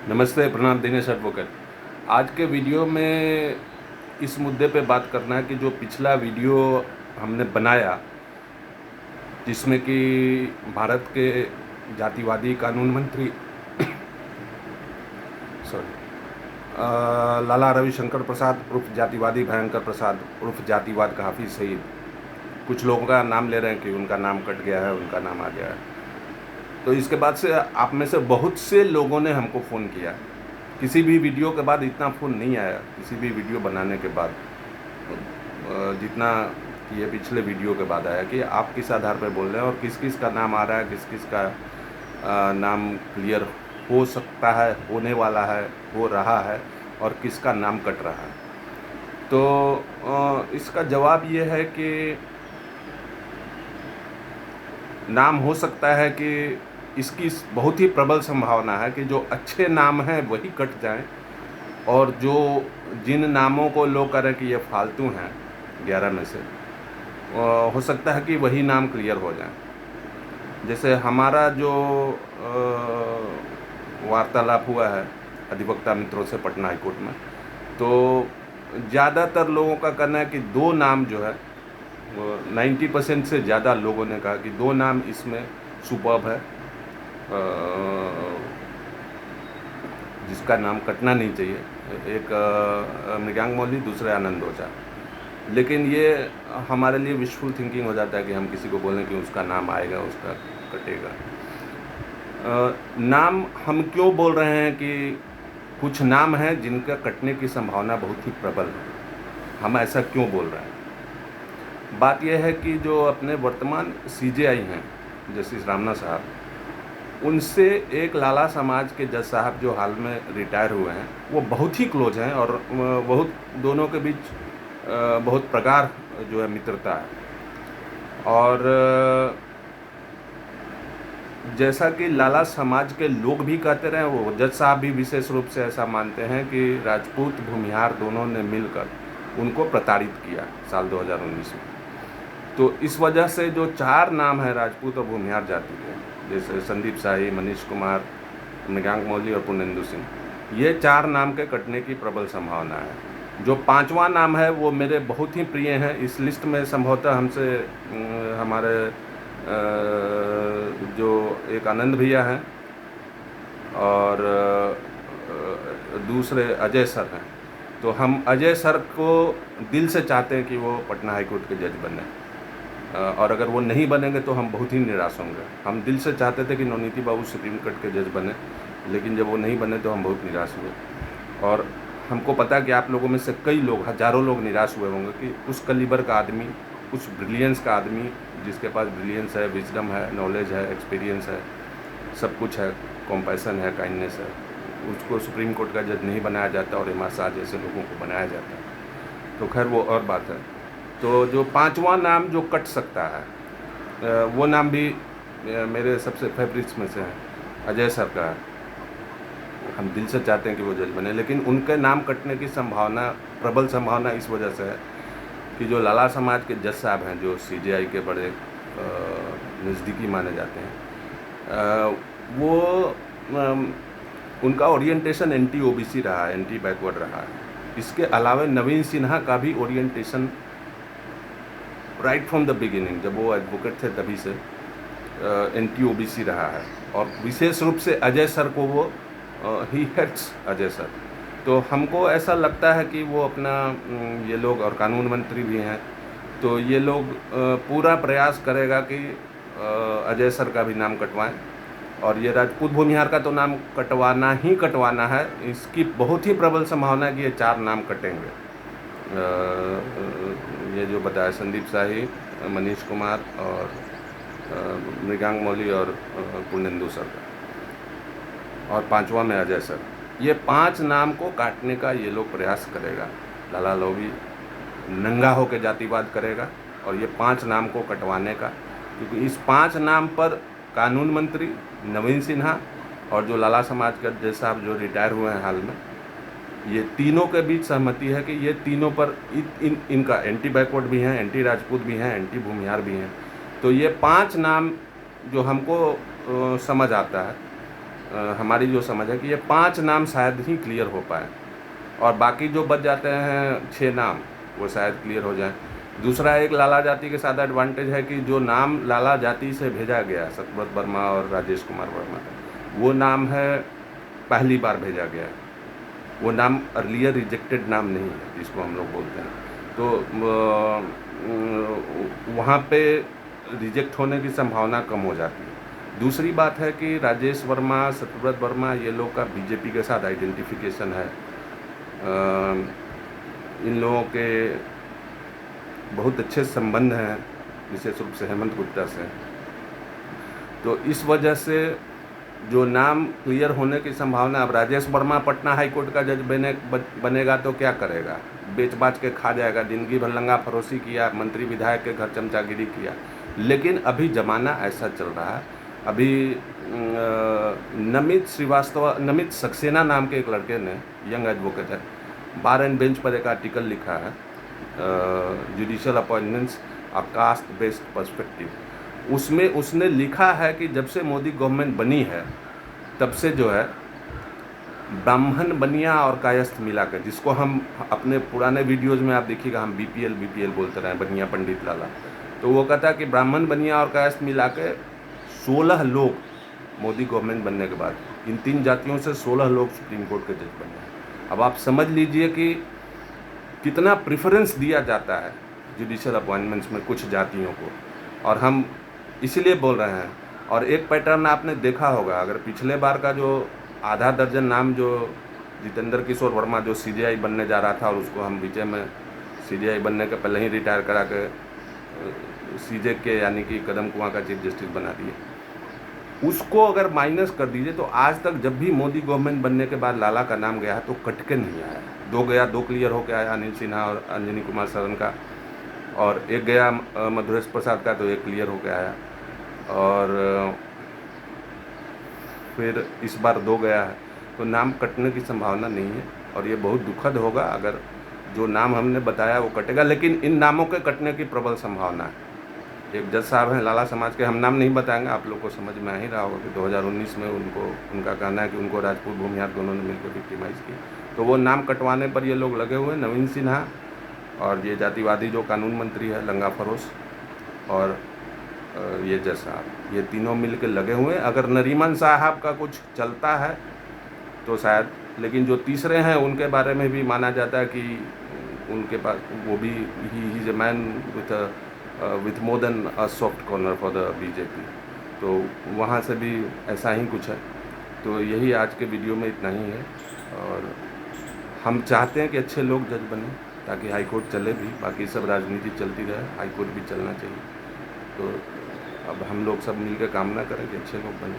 नमस्ते, प्रणाम। दिनेश एडवोकेट। आज के वीडियो में इस मुद्दे पे बात करना है कि जो पिछला वीडियो हमने बनाया, जिसमें कि भारत के जातिवादी कानून मंत्री लाला रविशंकर प्रसाद उर्फ जातिवादी भयंकर प्रसाद उर्फ जातिवाद का हाफिज सईद, कुछ लोगों का नाम ले रहे हैं कि उनका नाम कट गया है, उनका नाम आ गया है। तो इसके बाद से आप में से बहुत से लोगों ने हमको फ़ोन किया। किसी भी वीडियो के बाद इतना फ़ोन नहीं आया, किसी भी वीडियो बनाने के बाद जितना ये पिछले वीडियो के बाद आया कि आप किस आधार पर बोल रहे हैं और किस किस का नाम आ रहा है, किस किस का नाम क्लियर हो सकता है, होने वाला है, हो रहा है और किसका नाम कट रहा है। तो इसका जवाब ये है कि नाम हो सकता है कि इसकी बहुत ही प्रबल संभावना है कि जो अच्छे नाम हैं वही कट जाएं और जो जिन नामों को लोग कह रहे हैं कि ये फालतू हैं 11 में से, हो सकता है कि वही नाम क्लियर हो जाएं। जैसे हमारा जो वार्तालाप हुआ है अधिवक्ता मित्रों से पटना हाईकोर्ट में, तो ज़्यादातर लोगों का कहना है कि दो नाम जो है 90% से ज़्यादा लोगों ने कहा कि दो नाम इसमें सुपर्ब है, जिसका नाम कटना नहीं चाहिए। एक मृगांक मौली, दूसरे आनंद ओझा। लेकिन ये हमारे लिए विशफुल थिंकिंग हो जाता है कि हम किसी को बोलें कि उसका नाम आएगा, उसका कटेगा। नाम हम क्यों बोल रहे हैं कि कुछ नाम हैं जिनका कटने की संभावना बहुत ही प्रबल है, हम ऐसा क्यों बोल रहे हैं? बात यह है कि जो अपने वर्तमान सीजेआई हैं जस्टिस रामना साहब, उनसे एक लाला समाज के जज साहब जो हाल में रिटायर हुए हैं, वो बहुत ही क्लोज हैं और बहुत दोनों के बीच बहुत प्रगाढ़ जो है मित्रता है। और जैसा कि लाला समाज के लोग भी कहते रहे, वो जज साहब भी विशेष रूप से ऐसा मानते हैं कि राजपूत भूमिहार दोनों ने मिलकर उनको प्रताड़ित किया साल 2019 में। तो इस वजह से जो चार नाम है राजपूत और भूमिहार जाति के, जैसे संदीप शाही, मनीष कुमार, मृगांक मौली और पुनेंदु सिंह, ये चार नाम के कटने की प्रबल संभावना है। जो पांचवा नाम है वो मेरे बहुत ही प्रिय हैं। इस लिस्ट में संभवतः हमसे हमारे जो एक आनंद भैया हैं और दूसरे अजय सर हैं। तो हम अजय सर को दिल से चाहते हैं कि वो पटना हाईकोर्ट के जज बने, और अगर वो नहीं बनेंगे तो हम बहुत ही निराश होंगे। हम दिल से चाहते थे कि नवनीति बाबू सुप्रीम कोर्ट के जज बने, लेकिन जब वो नहीं बने तो हम बहुत निराश हुए। और हमको पता है कि आप लोगों में से कई लोग, हज़ारों लोग निराश हुए होंगे कि उस कलीबर का आदमी, उस ब्रिलियंस का आदमी, जिसके पास ब्रिलियंस है, विजडम है, नॉलेज है, एक्सपीरियंस है, सब कुछ है, कॉम्पैशन है, काइंडनेस है, उसको सुप्रीम कोर्ट का जज नहीं बनाया जाता और एम आर शाह जैसे लोगों को बनाया जाता है। तो खैर वो और बात है। तो जो पांचवा नाम जो कट सकता है, वो नाम भी मेरे सबसे फेवरेट्स में से है, अजय सर का है। हम दिल से चाहते हैं कि वो जज बने, लेकिन उनके नाम कटने की संभावना, प्रबल संभावना इस वजह से है कि जो लाला समाज के जज साहब हैं, जो सीजेआई के बड़े नज़दीकी माने जाते हैं, वो उनका ओरिएंटेशन एंटी ओबीसी रहा है, एंटी बैकवर्ड रहा है। इसके अलावा नवीन सिन्हा का भी orientation right from the beginning, जब वो एडवोकेट थे तभी से एंटी ओबीसी रहा है। और विशेष रूप से अजय सर को वो ही हेट्स अजय सर। तो हमको ऐसा लगता है कि वो अपना ये लोग, और कानून मंत्री भी हैं, तो ये लोग पूरा प्रयास करेगा कि अजय सर का भी नाम कटवाएं। और ये राजपूत भूमिहार का तो नाम कटवाना ही कटवाना है, इसकी बहुत ही प्रबल संभावना है कि ये चार नाम कटेंगे। ये जो बताया, संदीप शाही, मनीष कुमार और मृगांक मौली और पुनेंदु सर का, और पांचवा में अजय सर। ये पांच नाम को काटने का ये लोग प्रयास करेगा। लाला लोभी नंगा होकर जातिवाद करेगा और ये पांच नाम को कटवाने का, क्योंकि इस पांच नाम पर कानून मंत्री नवीन सिन्हा और जो लाला समाज के जज साहब जो रिटायर हुए हैं हाल में, ये तीनों के बीच सहमति है कि ये तीनों पर इनका एंटी बैकवर्ड भी हैं, एंटी राजपूत भी हैं, एंटी भूमिहार भी हैं। तो ये पांच नाम जो हमको समझ आता है हमारी जो समझ है कि ये 5 नाम शायद ही क्लियर हो पाए, और बाकी जो बच जाते हैं 6 नाम वो शायद क्लियर हो जाए। दूसरा, एक लाला जाति के साथ एडवांटेज है कि जो नाम लाला जाति से भेजा गया सतव्रत वर्मा और राजेश कुमार वर्मा का, वो नाम है पहली बार भेजा गया है, वो नाम अर्लियर रिजेक्टेड नाम नहीं है जिसको हम लोग बोलते हैं। तो वहाँ पे रिजेक्ट होने की संभावना कम हो जाती है। दूसरी बात है कि राजेश वर्मा, सतव्रत वर्मा, ये लोग का बीजेपी के साथ आइडेंटिफिकेशन है। इन लोगों के बहुत अच्छे संबंध हैं विशेष रूप से हेमंत गुप्ता से। तो इस वजह से जो नाम क्लियर होने की संभावना, अब राजेश वर्मा पटना हाई कोर्ट का जज बनेगा तो क्या करेगा? बेच बाच के खा जाएगा, जिंदगी भर लंगा फरोशी किया, मंत्री विधायक के घर चमचागिरी किया। लेकिन अभी ज़माना ऐसा चल रहा है, अभी नमित सक्सेना नाम के एक लड़के ने, यंग एडवोकेट है, बार एंड बेंच पर एक आर्टिकल लिखा है, जुडिशियल अपॉइंटमेंट्स अ कास्ट बेस्ड पर्सपेक्टिव। उसमें उसने लिखा है कि जब से मोदी गवर्नमेंट बनी है तब से जो है ब्राह्मण बनिया और कायस्थ मिला कर, जिसको हम अपने पुराने वीडियोज़ में आप देखिएगा हम बीपीएल बोलते रहे, बनिया पंडित लाला, तो वो कहता है कि ब्राह्मण बनिया और कायस्थ मिला के 16 लोग मोदी गवर्नमेंट बनने के बाद, इन 3 जातियों से 16 लोग सुप्रीम कोर्ट के जज बने हैं। अब आप समझ लीजिए कि कितना प्रेफरेंस दिया जाता है जुडिशियल अपॉइंटमेंट्स में कुछ जातियों को, और हम इसलिए बोल रहे हैं। और एक पैटर्न आपने देखा होगा, अगर पिछले बार का जो आधा दर्जन नाम जो जितेंद्र किशोर वर्मा जो सीजेआई बनने जा रहा था, और उसको हम बीच में सीजेआई बनने के पहले ही रिटायर करा के सीजे के यानी कि कदम कुआं का चीफ जस्टिस बना दिए, उसको अगर माइनस कर दीजिए तो आज तक जब भी मोदी गवर्नमेंट बनने के बाद लाला का नाम गया है तो कट के नहीं आया। 2 गया, 2 क्लियर हो गया अनिल सिन्हा और अंजनी कुमार सरन का, और एक गया मधुरेश प्रसाद का, तो एक क्लियर हो गया है, और फिर इस बार 2 गया है। तो नाम कटने की संभावना नहीं है, और ये बहुत दुखद होगा अगर जो नाम हमने बताया वो कटेगा, लेकिन इन नामों के कटने की प्रबल संभावना है। एक जज साहब हैं लाला समाज के, हम नाम नहीं बताएंगे, आप लोग को समझ में आ ही रहा होगा कि 2019 में उनका कहना है कि उनको राजपूत भूमिहार दोनों ने मिलकर विक्टिमाइज़ किया, तो वो नाम कटवाने पर ये लोग लगे हुए हैं। नवीन सिन्हा और ये जातिवादी जो कानून मंत्री है लंगा फरोश, और ये जज साहब, ये तीनों मिल के लगे हुए हैं। अगर नरीमन साहब का कुछ चलता है तो शायद, लेकिन जो तीसरे हैं उनके बारे में भी माना जाता है कि उनके पास वो भी he is a man with more than a soft corner for the BJP, तो वहाँ से भी ऐसा ही कुछ है। तो यही आज के वीडियो में इतना ही है, और हम चाहते हैं कि अच्छे लोग जज बने ताकि हाई कोर्ट चले भी, बाकी सब राजनीति चलती रहे, हाई कोर्ट भी चलना चाहिए। तो अब हम लोग सब मिलकर कामना करें कि अच्छे लोग बने।